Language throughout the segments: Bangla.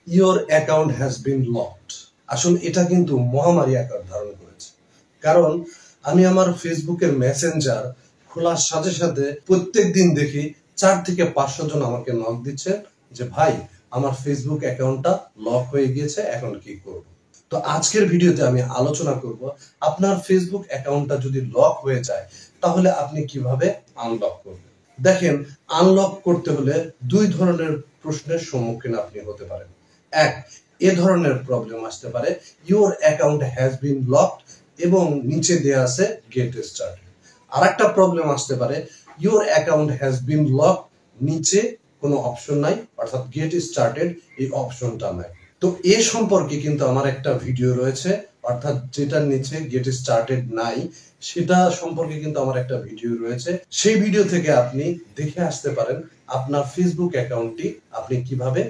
Your account has been locked. আসলে এটা কিন্তু মহামারী আকার ধারণ করেছে, কারণ আমি আমার ফেসবুকের মেসেঞ্জার খোলার সাথে সাথে প্রত্যেক দিন দেখি 4 থেকে 500 জন আমাকে নক দিচ্ছে যে ভাই আমার ফেসবুক অ্যাকাউন্টটা লক হয়ে গিয়েছে, এখন কি করব। তো আজকের ভিডিওতে আমি আলোচনা করব আপনার ফেসবুক অ্যাকাউন্টটা যদি লক হয়ে যায় তাহলে আপনি কিভাবে আনলক করবেন। দেখেন, আনলক করতে হলে দুই ধরনের প্রশ্নের সম্মুখীন আপনি হতে পারেন। এক, এ ধরনের প্রবলেম আসতে পারে your account has been locked এবং নিচে দেয়া আছে গেট স্টার্টেড। আরেকটা প্রবলেম আসতে পারে your account has been locked, নিচে কোনো অপশন নাই, অর্থাৎ গেট স্টার্টেড এই অপশনটা নাই। তো এ সম্পর্কে কিন্তু আমার একটা ভিডিও রয়েছে, অর্থাৎ যেটার নিচে গেট স্টার্টেড নাই সেটা সম্পর্কে কিন্তু আমার একটা ভিডিও রয়েছে। সেই ভিডিও থেকে আপনি দেখে আসতে পারেন আপনার ফেসবুক অ্যাকাউন্টটি আপনি কিভাবে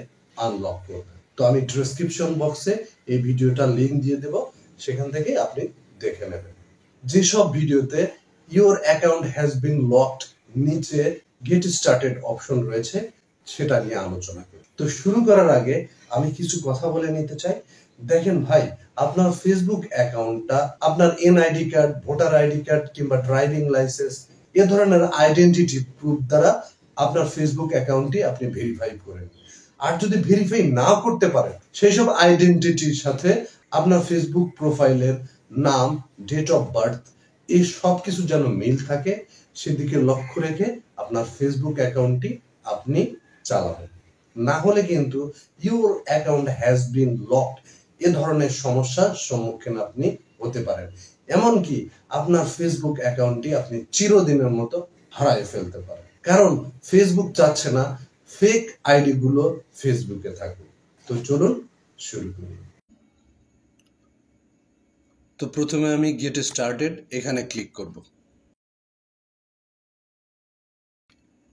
আনলক করবেন। তো আমি ডেসক্রিপশন বক্সে এই ভিডিওটা লিংক দিয়ে দেব, সেখান থেকে আপনি দেখে নেবেন। যেসব ভিডিওতে your account has been locked নিচে গেট স্টার্টেড অপশন রয়েছে সেটা নিয়ে আলোচনা করি। তো শুরু করার আগে আমি কিছু কথা বলে নিতে চাই। দেখেন ভাই, আপনার ফেসবুক অ্যাকাউন্টটা আপনার NID card, voter ID card কিংবা ড্রাইভিং লাইসেন্স এ ধরনের আইডেন্টিটি প্রুফ দ্বারা আপনার ফেসবুক অ্যাকাউন্টটি আপনি ভেরিফাই করেন। আর যদি ভেরিফাই না করতে পারেন, সেই সব আইডেন্টিটির সাথে আপনার ফেসবুক প্রোফাইলের নাম, ডেট অফ বার্থ এই সব কিছু যেন মিল থাকে সেদিকে লক্ষ্য রেখে আপনার ফেসবুক অ্যাকাউন্টটি আপনি চালাবেন। না হলে কিন্তু your account has been locked এ ধরনের সমস্যার সম্মুখীন আপনি হতে পারেন। এমনকি আপনার ফেসবুক অ্যাকাউন্টটি আপনি চিরদিনের মতো হারায় ফেলতে পারেন, কারণ ফেসবুক চাচ্ছে না ফেক আইডি গুলো ফেসবুকে থাকুক। তো চলুন শুরু করি। তো প্রথমে আমি গেট স্টার্টেড এখানে ক্লিক করব।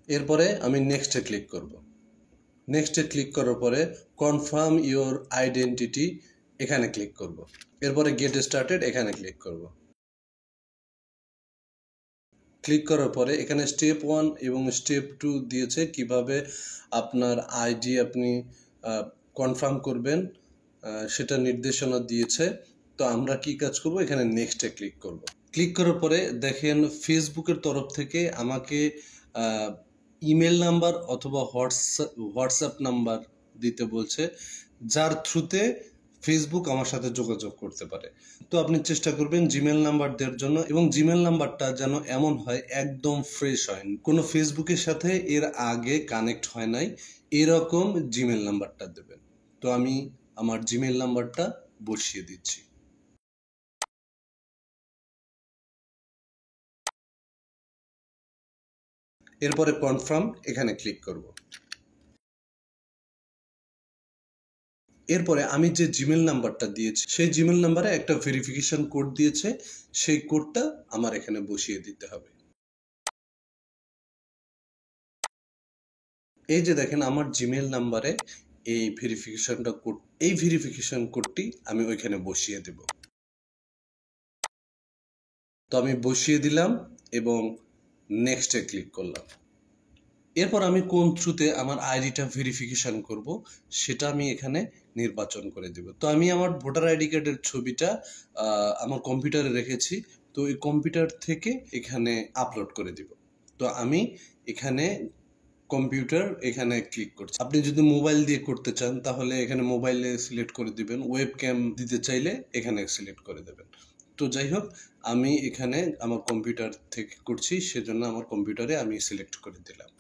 এরপরে আমি নেক্সটে ক্লিক করব। নেক্সটে ক্লিক করার পরে কনফার্ম ইওর আইডেন্টিটি এখানে ক্লিক করব। এরপরে গেট স্টার্টেড এখানে ক্লিক করব। ক্লিক করার পরে এখানে স্টেপ 1 এবং স্টেপ 2 দিয়েছে কিভাবে আপনার আইডি আপনি কনফার্ম করবেন, সেটা নির্দেশনা দিয়েছে। তো আমরা কি কাজ করব, এখানে নেক্সটে ক্লিক করব। ক্লিক করার পরে দেখেন ফেসবুকের তরফ থেকে আমাকে ইমেল নাম্বার অথবা হোয়াটসঅ্যাপ নাম্বার দিতে বলছে, যার থ্রুতে ফেসবুক আমার সাথে যোগাযোগ করতে পারে। তো আপনি চেষ্টা করবেন জিমেল নাম্বার দেওয়ার জন্য, এবং জিমেল নাম্বারটা যেন এমন হয় একদম ফ্রেশ হয়, কোনো ফেসবুকের সাথে এর আগে কানেক্ট হয় নাই, এরকম জিমেল নাম্বারটা দেবেন। তো আমি আমার জিমেল নাম্বারটা বসিয়ে দিচ্ছি। এরপরে কনফার্ম এখানে ক্লিক করব। এরপরে আমি যে জিমেল নাম্বারটা দিয়েছি সেই জিমেল নাম্বারে একটা ভেরিফিকেশন কোড দিয়েছে, সেই কোডটা আমার এখানে বসিয়ে দিতে হবে। এই যে দেখেন আমার জিমেল নাম্বারে এই ভেরিফিকেশন কোডটি আমি ওইখানে বসিয়ে দেব। তো আমি বসিয়ে দিলাম এবং নেক্সটে ক্লিক করলাম। এরপর আমি কোন থ্রুতে আমার আইডিটা ভেরিফিকেশন করব সেটা আমি এখানে নির্বাচন করে দেব। তো আমি আমার ভোটার আইডি কার্ডের ছবিটা আমার কম্পিউটারে রেখেছি, তো এই কম্পিউটার থেকে এখানে আপলোড করে দিব। তো আমি এখানে কম্পিউটার এখানে ক্লিক করছি। আপনি যদি মোবাইল দিয়ে করতে চান তাহলে এখানে মোবাইলে সিলেক্ট করে দিবেন, ওয়েব ক্যাম দিতে চাইলে এখানে সিলেক্ট করে দেবেন। তো যাই হোক, আমি এখানে আমার কম্পিউটার থেকে করছি, সেজন্য আমার কম্পিউটারে আমি সিলেক্ট করে দিলাম।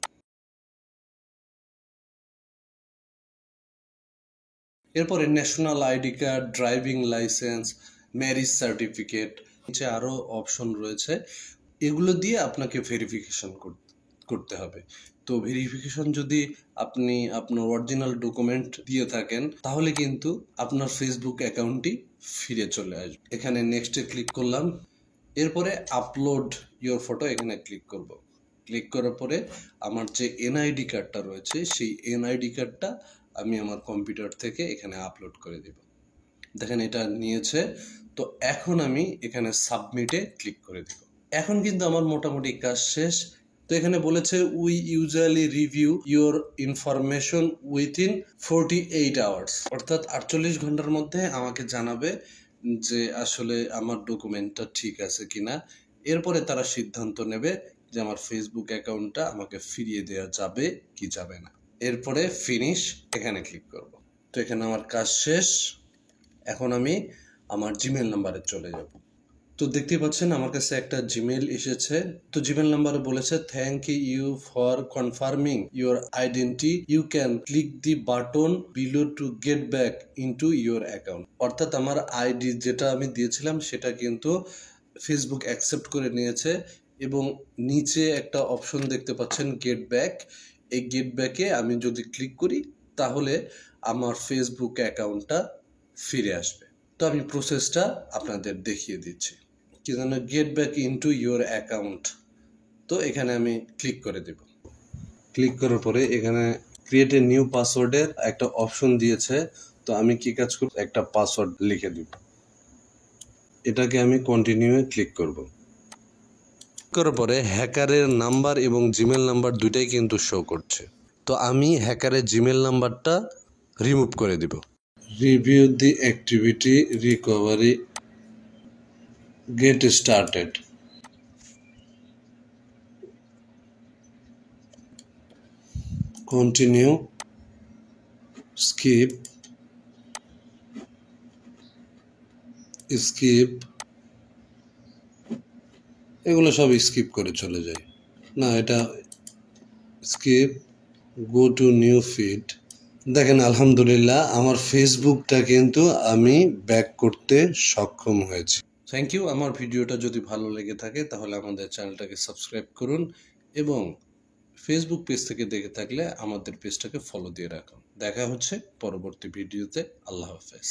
এরপরে national ID card, driving licence, marriage certificate, নিচে আরও অপশন রয়েছে, এগুলো দিয়ে আপনাকে ভেরিফিকেশন করতে হবে। তো ভেরিফিকেশন যদি আপনি আপনার অরিজিনাল ডকুমেন্ট দিয়ে থাকেন তাহলে কিন্তু আপনার ফেসবুক অ্যাকাউন্টটি ফিরে চলে আসবে। এখানে নেক্সটে ক্লিক করলাম। এরপরে আপলোড ইওর ফটো এখানে ক্লিক করব। ক্লিক করার পরে আমার যে এনআইডি কার্ডটা রয়েছে সেই এনআইডি কার্ডটা আমি আমার কম্পিউটার থেকে এখানে আপলোড করে দেব। দেখেন এটা নিয়েছে। তো এখন আমি এখানে সাবমিটে ক্লিক করে দেব। এখন কিন্তু আমার মোটামুটি কাজ শেষ। তো এখানে বলেছে we usually review your information within 48 hours, অর্থাৎ 48 ঘন্টার মধ্যে আমাকে জানাবে যে আসলে আমার ডকুমেন্টটা ঠিক আছে কিনা। এরপরে তারা সিদ্ধান্ত নেবে যে আমার ফেসবুক অ্যাকাউন্টটা আমাকে ফিরিয়ে দেওয়া যাবে কি যাবে না। এরপরে ফিনিশ এখানে ক্লিক করব। তো এখানে আমার কাজ শেষ। এখন আমি আমার জিমেল নাম্বারে চলে যাব। তো দেখতে পাচ্ছেন আমার কাছে একটা জিমেল এসেছে। তো জিমেল নাম্বারে বলেছে thank you for confirming your identity, you can click the button below to get back into your account. অর্থাৎ আমার আইডি যেটা আমি দিয়েছিলাম সেটা কিন্তু ফেসবুক অ্যাকসেপ্ট করে নিয়েছে এবং নিচে একটা অপশন দেখতে পাচ্ছেন গেট ব্যাক। এই গেট ব্যাকে আমি যদি ক্লিক করি তাহলে আমার ফেসবুক অ্যাকাউন্টটা ফিরে আসবে। তো আমি প্রসেসটা আপনাদের দেখিয়ে দিচ্ছি। কি যেন gate back into your account. তো এখানে আমি ক্লিক করে দেব। ক্লিক করার পরে এখানে ক্রিয়েট এ নিউ পাসওয়ার্ডের একটা অপশন দিয়েছে। তো আমি কি কাজ করব, একটা পাসওয়ার্ড লিখে দিব। এটাকে আমি কন্টিনিউ ক্লিক করব। করার পরে হ্যাকারের নাম্বার এবং জিমেল নাম্বার দুইটাই কিন্তু শো করছে। তো আমি হ্যাকারের জিমেল নাম্বারটা রিমুভ করে দিব। Review the activity recovery get started. Continue, skip, এগুলো সব স্কিপ করে চলে যায়। না, এটা skip, go to new feed. দেখেন আলহামদুলিল্লাহ আমার ফেসবুকটা কিন্তু আমি ব্যাক করতে সক্ষম হয়েছি। Thank you. আমার ভিডিওটা যদি ভালো লেগে থাকে তাহলে আমাদের চ্যানেলটাকে সাবস্ক্রাইব করুন এবং ফেসবুক পেজ থেকে দেখে থাকলে আমাদের পেজটাকে ফলো দিয়ে রাখুন। দেখা হচ্ছে পরবর্তী ভিডিওতে। আল্লাহ হাফেজ।